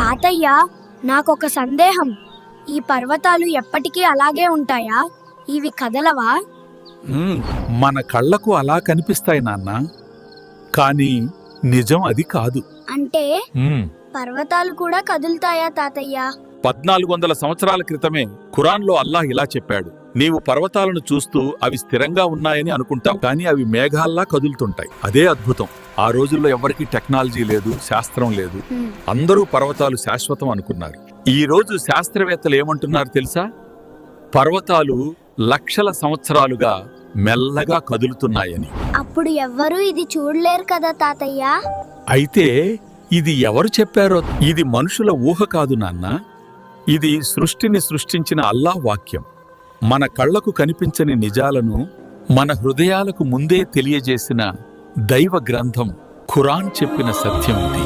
తాతయ్య, నాకొక సందేహం. ఈ పర్వతాలు ఎప్పటికీ అలాగే ఉంటాయా? ఇవి కదలవా? మన కళ్ళకు అలా కనిపిస్తాయి నాన్న, కానీ నిజం అది కాదు. అంటే పర్వతాలు కూడా కదులుతాయా తాతయ్య? 1400 సంవత్సరాల క్రితమే ఖురాన్లో అల్లాహ్ ఇలా చెప్పాడు, నీవు పర్వతాలను చూస్తూ అవి స్థిరంగా ఉన్నాయని అనుకుంటావు, కానీ అవి మేఘాల్లా కదులుతుంటాయి. అదే అద్భుతం. ఆ రోజుల్లో ఎవరికీ టెక్నాలజీ లేదు, శాస్త్రం లేదు. అందరూ పర్వతాలు శాశ్వతం అనుకున్నారు. ఈ రోజు శాస్త్రవేత్తలు ఏమంటున్నారు తెలుసా? పర్వతాలు లక్షల సంవత్సరాలుగా మెల్లగా కదులుతున్నాయని. అప్పుడు ఎవ్వరూ ఇది చూడలేరు కదా తాతయ్య? అయితే ఇది ఎవరు చెప్పారో? ఇది మనుషుల ఊహ కాదు నాన్న. ఇది సృష్టిని సృష్టించిన అల్లాహ్ వాక్యం. మన కళ్లకు కనిపించని నిజాలను మన హృదయాలకు ముందే తెలియజేసిన దైవ గ్రంథం ఖురాన్ చెప్పిన సత్యం ఇది.